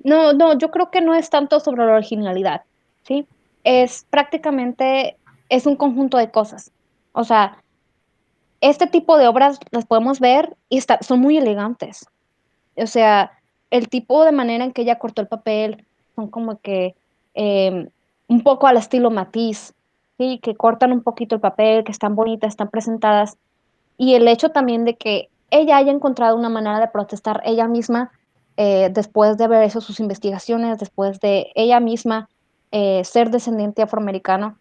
No, no, yo creo que no es tanto sobre la originalidad, ¿sí? Es prácticamente, es un conjunto de cosas. O sea, este tipo de obras las podemos ver y son muy elegantes. O sea, el tipo de manera en que ella cortó el papel son como que eh, un poco al estilo Matisse, ¿sí? Que cortan un poquito el papel, que están bonitas, están presentadas. Y el hecho también de que ella haya encontrado una manera de protestar ella misma después de haber hecho sus investigaciones, después de ella misma ser descendiente afroamericano,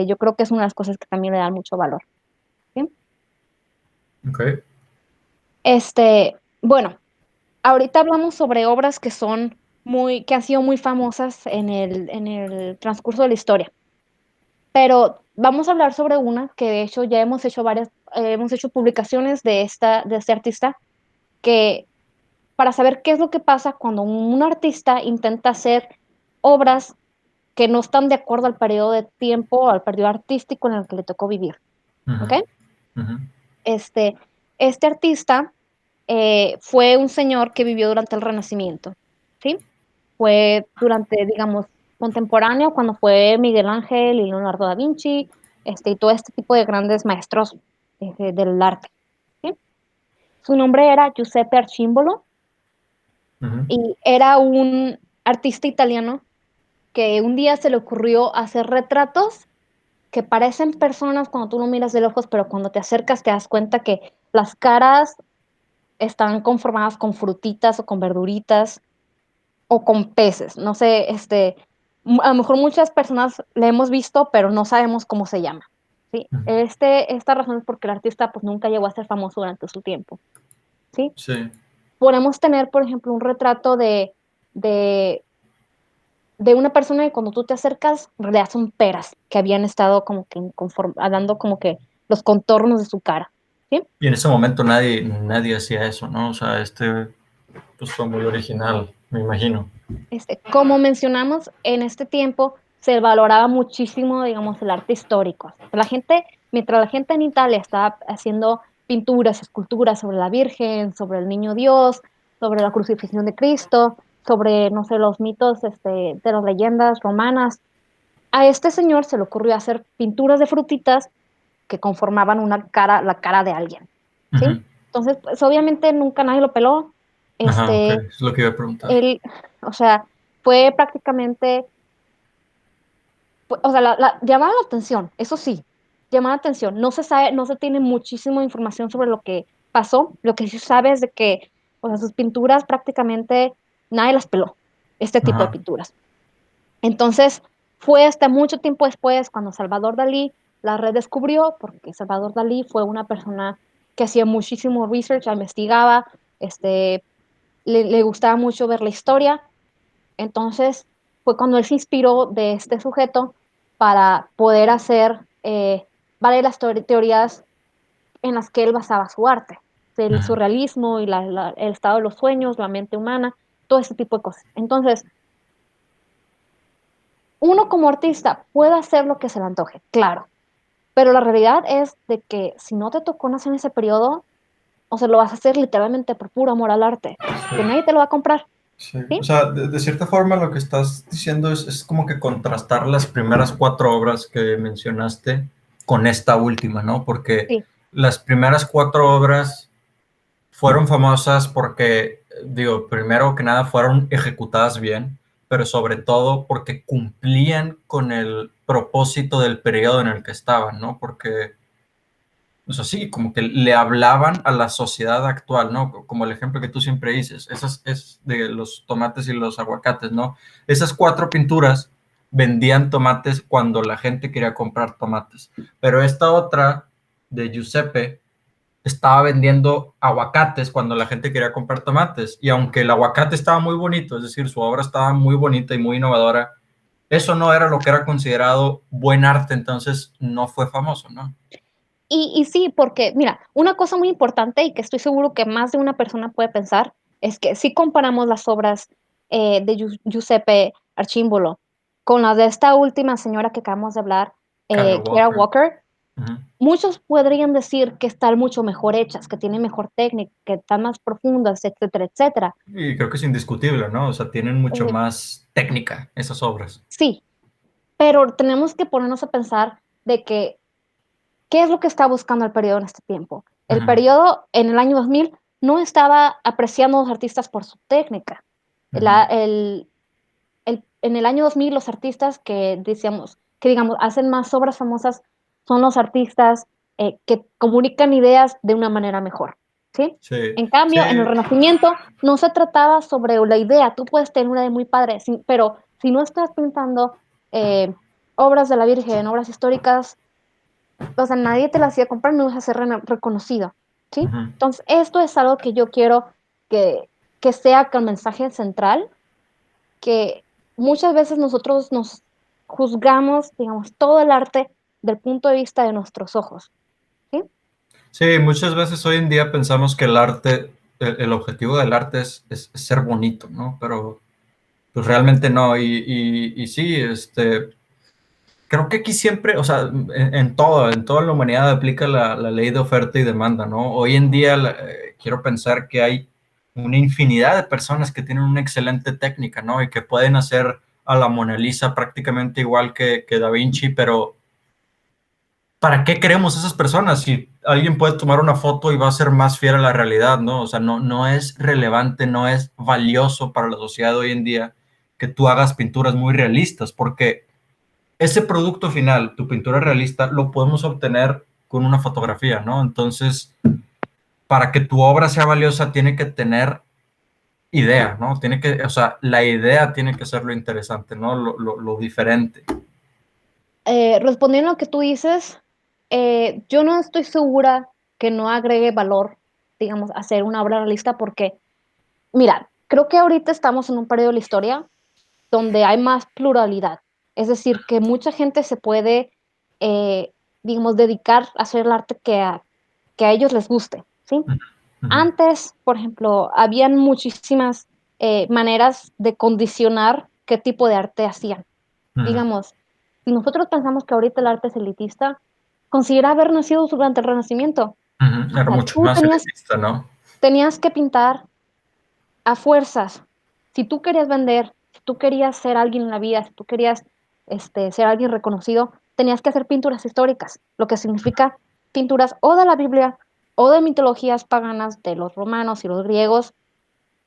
yo creo que es una de las cosas que también le dan mucho valor. ¿Sí? Ok. Bueno, ahorita hablamos sobre obras que que han sido muy famosas en el transcurso de la historia, pero vamos a hablar sobre una que de hecho ya hemos hecho publicaciones de este artista, que para saber qué es lo que pasa cuando un artista intenta hacer obras que no están de acuerdo al periodo de tiempo, al periodo artístico en el que le tocó vivir, ¿ok? Ujú, ujú. Este, este artista fue un señor que vivió durante el Renacimiento, ¿sí? Fue durante, digamos, contemporáneo, cuando fue Miguel Ángel y Leonardo da Vinci, y todo este tipo de grandes maestros del arte, ¿sí? Su nombre era Giuseppe Arcímbolo Ujú. y era un artista italiano que un día se le ocurrió hacer retratos que parecen personas cuando tú lo miras de lejos, pero cuando te acercas te das cuenta que las caras están conformadas con frutitas o con verduritas o con peces. No sé, a lo mejor muchas personas le hemos visto, pero no sabemos cómo se llama. ¿Sí? Esta razón es porque el artista pues nunca llegó a ser famoso durante su tiempo. ¿Sí? Sí. Podemos tener, por ejemplo, un retrato de, de una persona que cuando tú te acercas, en realidad son peras que habían estado como que dando como que los contornos de su cara. ¿Sí? Y en ese momento nadie hacía eso, ¿no? O sea, pues fue muy original, me imagino. Como mencionamos, en este tiempo se valoraba muchísimo, digamos, el arte histórico. Mientras la gente en Italia estaba haciendo pinturas, esculturas sobre la Virgen, sobre el Niño Dios, sobre la crucifixión de Cristo, sobre, no sé, los mitos de las leyendas romanas, a este señor se le ocurrió hacer pinturas de frutitas que conformaban la cara de alguien, ¿sí? Ujú. Entonces, pues obviamente nunca nadie lo peló. Ajá, ok, Este, es lo que iba a preguntar. él, o sea, fue prácticamente, o sea, llamaba la atención, eso sí, llamaba la atención. No se sabe, no se tiene muchísima información sobre lo que pasó. Lo que sí se sabe es de que, o sea, sus pinturas prácticamente nadie las peló, este tipo de Ajá. pinturas. Entonces, fue hasta mucho tiempo después cuando Salvador Dalí la redescubrió, porque Salvador Dalí fue una persona que hacía muchísimo research, investigaba, le gustaba mucho ver la historia. Entonces, fue cuando él se inspiró de este sujeto para poder hacer varias teorías en las que él basaba su arte, el Ujú. surrealismo y el estado de los sueños, la mente humana, todo ese tipo de cosas. Entonces, uno como artista puede hacer lo que se le antoje, claro, pero la realidad es de que si no te tocó nacer en ese periodo, o sea, lo vas a hacer literalmente por puro amor al arte, Sí, que nadie te lo va a comprar, sí. O ¿sí? sea, de cierta forma lo que estás diciendo es como que contrastar las primeras 4 obras que mencionaste con esta última, ¿no? Porque Sí, las primeras 4 obras fueron famosas porque, digo, primero que nada fueron ejecutadas bien, pero sobre todo porque cumplían con el propósito del periodo en el que estaban, ¿no? Porque, o sea, sí, como que le hablaban a la sociedad actual, ¿no? Como el ejemplo que tú siempre dices, esas es de los tomates y los aguacates, ¿no? Esas 4 pinturas vendían tomates cuando la gente quería comprar tomates, pero esta otra de Giuseppe estaba vendiendo aguacates cuando la gente quería comprar tomates. Y aunque el aguacate estaba muy bonito, es decir, su obra estaba muy bonita y muy innovadora, eso no era lo que era considerado buen arte, entonces no fue famoso, ¿no? Y sí, porque mira, una cosa muy importante y que estoy seguro que más de una persona puede pensar es que si comparamos las obras de Giuseppe Archimbolo con las de esta última señora que acabamos de hablar, Kara Kara Walker. Walker, Ujú. muchos podrían decir que están mucho mejor hechas, que tienen mejor técnica, que están más profundas, etcétera, etcétera. Y creo que es indiscutible, ¿no? O sea, tienen mucho Eh, más técnica esas obras. sí, pero tenemos que ponernos a pensar de que ¿qué es lo que está buscando el periodo en este tiempo? El Ujú, periodo en el año 2000 no estaba apreciando a los artistas por su técnica. ujú. En el año 2000 los artistas que digamos, hacen más obras famosas son los artistas que comunican ideas de una manera mejor, ¿sí? Sí, En cambio, en el sí, Renacimiento no se trataba sobre la idea, tú puedes tener una idea muy padre, pero si no estás pintando obras de la Virgen, obras históricas, o sea, nadie te las iba a comprar, no vas a ser reconocido, ¿sí? ujú. Entonces, esto es algo que yo quiero que sea que el mensaje central, que muchas veces nosotros nos juzgamos, digamos, todo el arte del punto de vista de nuestros ojos, ¿sí? Sí, muchas veces hoy en día pensamos que el arte, el objetivo del arte es ser bonito, ¿no? Pero pues realmente no. Y sí, creo que aquí siempre, o sea, en toda la humanidad aplica la ley de oferta y demanda, ¿no? Hoy en día quiero pensar que hay una infinidad de personas que tienen una excelente técnica, ¿no? Y que pueden hacer a la Mona Lisa prácticamente igual que Da Vinci, pero ¿para qué queremos esas personas? Si alguien puede tomar una foto y va a ser más fiel a la realidad, ¿no? O sea, no es relevante, no es valioso para la sociedad de hoy en día que tú hagas pinturas muy realistas, porque ese producto final, tu pintura realista, lo podemos obtener con una fotografía, ¿no? Entonces, para que tu obra sea valiosa, tiene que tener idea, ¿no? Tiene que, o sea, la idea tiene que ser lo interesante, ¿no? Lo diferente. Respondiendo a lo que tú dices, yo no estoy segura que no agregue valor, digamos, hacer una obra realista porque, mira, creo que ahorita estamos en un periodo de la historia donde hay más pluralidad. Es decir, que mucha gente se puede, eh, digamos, dedicar a hacer el arte que a ellos les guste, ¿sí? Ujú, Antes, por ejemplo, habían muchísimas maneras de condicionar qué tipo de arte hacían. ujú, Digamos, si nosotros pensamos que ahorita el arte es elitista, considera haber nacido durante el Renacimiento. ujú. O Era sea, mucho más elitista, ¿no? tenías que pintar a fuerzas. Si tú querías vender, si tú querías ser alguien en la vida, si tú querías ser alguien reconocido, tenías que hacer pinturas históricas, lo que significa pinturas o de la Biblia o de mitologías paganas de los romanos y los griegos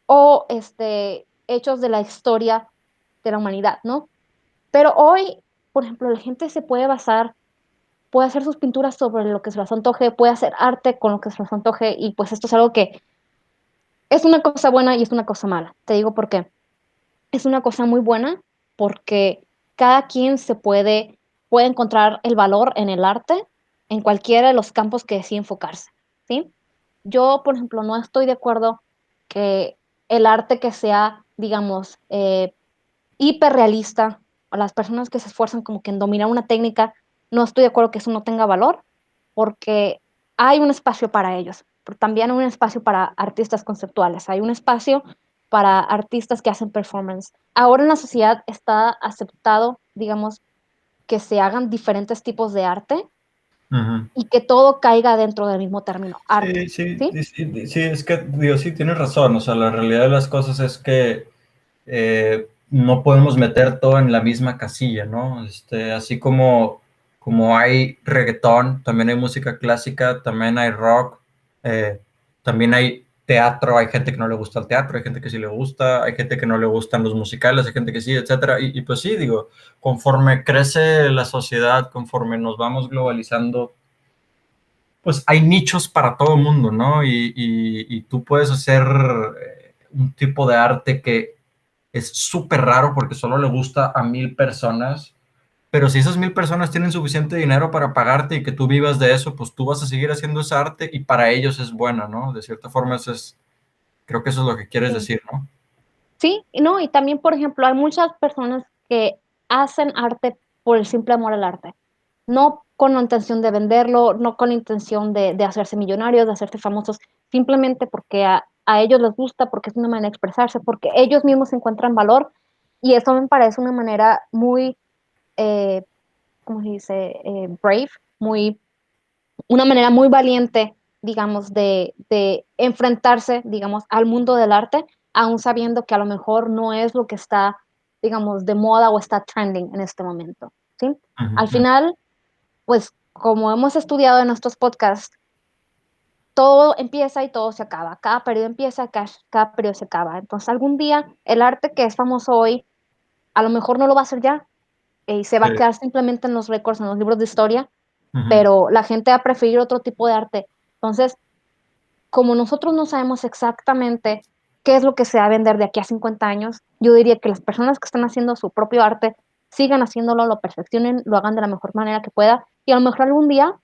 o hechos de la historia de la humanidad, ¿no? Pero hoy, por ejemplo, la gente se puede basar, puede hacer sus pinturas sobre lo que se les antoje, puede hacer arte con lo que se les antoje y pues esto es algo que es una cosa buena y es una cosa mala. Te digo por qué. Es una cosa muy buena porque cada quien puede encontrar el valor en el arte en cualquiera de los campos que decide enfocarse, ¿sí? Yo, por ejemplo, no estoy de acuerdo que el arte que sea, digamos, hiperrealista, o las personas que se esfuerzan como que en dominar una técnica, no estoy de acuerdo que eso no tenga valor, porque hay un espacio para ellos, pero también hay un espacio para artistas conceptuales, hay un espacio para artistas que hacen performance. Ahora en la sociedad está aceptado, digamos, que se hagan diferentes tipos de arte Ujú. y que todo caiga dentro del mismo término, arte, Sí, sí, ¿sí? sí, sí, sí, es que, digo, sí, tienes razón, o sea, la realidad de las cosas es que no podemos meter todo en la misma casilla, ¿no? Así como hay reggaetón, también hay música clásica, también hay rock, también hay teatro, hay gente que no le gusta el teatro, hay gente que sí le gusta, hay gente que no le gustan los musicales, hay gente que sí, etcétera. Y pues sí, digo, conforme crece la sociedad, conforme nos vamos globalizando, pues hay nichos para todo el mundo, ¿no? Y tú puedes hacer un tipo de arte que es súper raro porque solo le gusta a 1000 personas, pero si esas 1000 personas tienen suficiente dinero para pagarte y que tú vivas de eso, pues tú vas a seguir haciendo esa arte y para ellos es buena, ¿no? De cierta forma, creo que eso es lo que quieres Sí. decir, ¿no? Sí, no, y también, por ejemplo, hay muchas personas que hacen arte por el simple amor al arte. No con la intención de venderlo, no con la intención de hacerse millonarios, de hacerse famosos, simplemente porque a ellos les gusta, porque es una manera de expresarse, porque ellos mismos encuentran valor. Y eso me parece una manera muy, eh, ¿cómo se dice? Brave, una manera muy valiente, digamos, de enfrentarse, digamos, al mundo del arte, aún sabiendo que a lo mejor no es lo que está, digamos, de moda o está trending en este momento, ¿sí? Al final, pues, como hemos estudiado en nuestros podcasts, todo empieza y todo se acaba. Cada periodo empieza, cada periodo se acaba. Entonces, algún día, el arte que es famoso hoy, a lo mejor no lo va a hacer ya, y se va a Sí. quedar simplemente en los récords, en los libros de historia, Ujú. pero la gente va a preferir otro tipo de arte. Entonces, como nosotros no sabemos exactamente qué es lo que se va a vender de aquí a 50 años, yo diría que las personas que están haciendo su propio arte sigan haciéndolo, lo perfeccionen, lo hagan de la mejor manera que pueda, y a lo mejor algún día,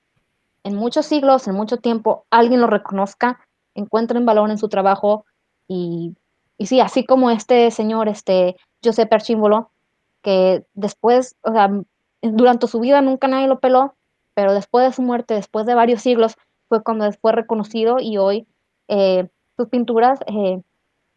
en muchos siglos, en mucho tiempo, alguien lo reconozca, encuentren valor en su trabajo, y, y sí, así como este señor, Giuseppe Arcímbolo, que después, o sea, durante su vida nunca nadie lo peló, pero después de su muerte, después de varios siglos, fue cuando fue reconocido, y hoy sus pinturas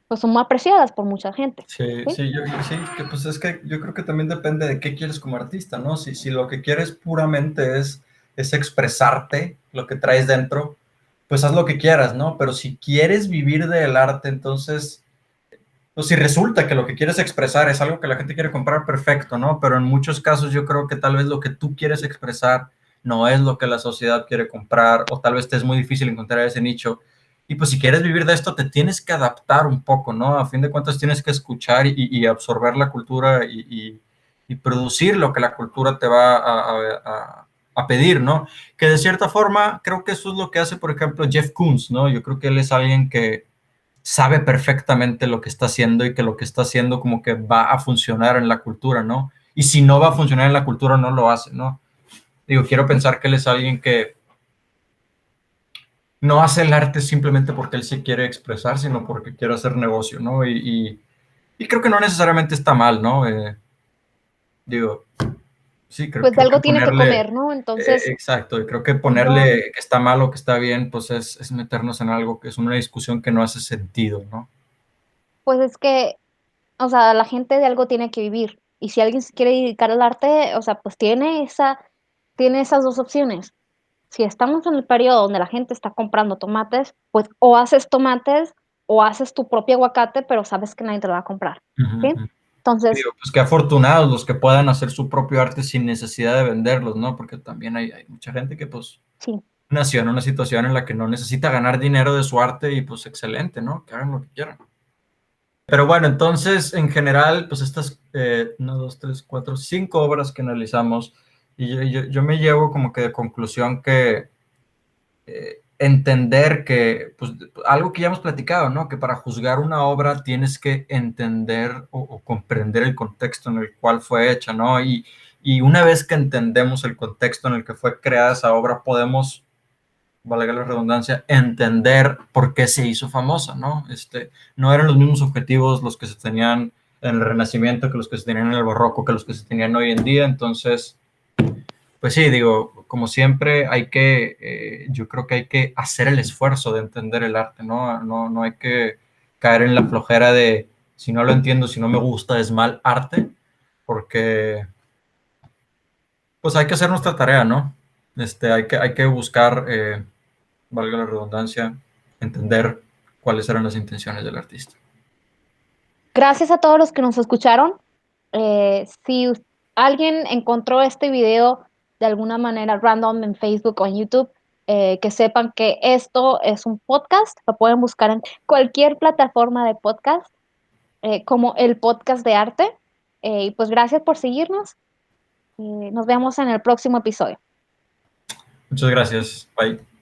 pues son muy apreciadas por mucha gente, Sí, ¿sí? sí, sí, que pues es que yo creo que también depende de qué quieres como artista, ¿no? Si lo que quieres puramente es expresarte, lo que traes dentro, pues haz lo que quieras, ¿no? Pero si quieres vivir del arte, entonces, pues si resulta que lo que quieres expresar es algo que la gente quiere comprar, perfecto, ¿no? Pero en muchos casos yo creo que tal vez lo que tú quieres expresar no es lo que la sociedad quiere comprar, o tal vez te es muy difícil encontrar ese nicho. Y pues si quieres vivir de esto, te tienes que adaptar un poco, ¿no? A fin de cuentas tienes que escuchar y absorber la cultura y producir lo que la cultura te va a pedir, ¿no? Que de cierta forma creo que eso es lo que hace, por ejemplo, Jeff Koons, ¿no? Yo creo que él es alguien que sabe perfectamente lo que está haciendo y que lo que está haciendo como que va a funcionar en la cultura, ¿no? Y si no va a funcionar en la cultura, no lo hace, ¿no? Digo, quiero pensar que él es alguien que no hace el arte simplemente porque él se quiere expresar, sino porque quiere hacer negocio, ¿no? Y creo que no necesariamente está mal, ¿no? Digo, sí, creo, Pues de creo que algo tiene que ponerle, comer, ¿no? Entonces, exacto, y creo que pues yo, ponerle que está mal o que está bien, pues es meternos en algo que es una discusión que no hace sentido, ¿no? pues es que, o sea, la gente de algo tiene que vivir, y si alguien se quiere dedicar al arte, o sea, pues tiene esas dos opciones. Si estamos en el periodo donde la gente está comprando tomates, pues o haces tomates o haces tu propio aguacate, pero sabes que nadie te lo va a comprar, Ujú, ¿sí? ujú. Entonces, Digo, pues qué afortunados los que puedan hacer su propio arte sin necesidad de venderlos, ¿no? Porque también hay mucha gente que pues sí. nació en una situación en la que no necesita ganar dinero de su arte y pues excelente, ¿no? Que hagan lo que quieran. Pero bueno, entonces en general, pues estas, 5 obras que analizamos, y yo me llevo como que de conclusión que entender que, pues algo que ya hemos platicado, ¿no? Que para juzgar una obra tienes que entender o comprender el contexto en el cual fue hecha, ¿no? Y una vez que entendemos el contexto en el que fue creada esa obra, podemos, valga la redundancia, entender por qué se hizo famosa, ¿no? No eran los mismos objetivos los que se tenían en el Renacimiento que los que se tenían en el Barroco, que los que se tenían hoy en día, entonces pues sí, digo, como siempre, yo creo que hay que hacer el esfuerzo de entender el arte, ¿no? No hay que caer en la flojera de, si no lo entiendo, si no me gusta, es mal arte, porque pues hay que hacer nuestra tarea, ¿no? Hay que buscar, valga la redundancia, entender cuáles eran las intenciones del artista. Gracias a todos los que nos escucharon. Si alguien encontró este video de alguna manera random en Facebook o en YouTube, que sepan que esto es un podcast, lo pueden buscar en cualquier plataforma de podcast, como el podcast de arte. Y pues gracias por seguirnos. Nos vemos en el próximo episodio. Muchas gracias. Bye.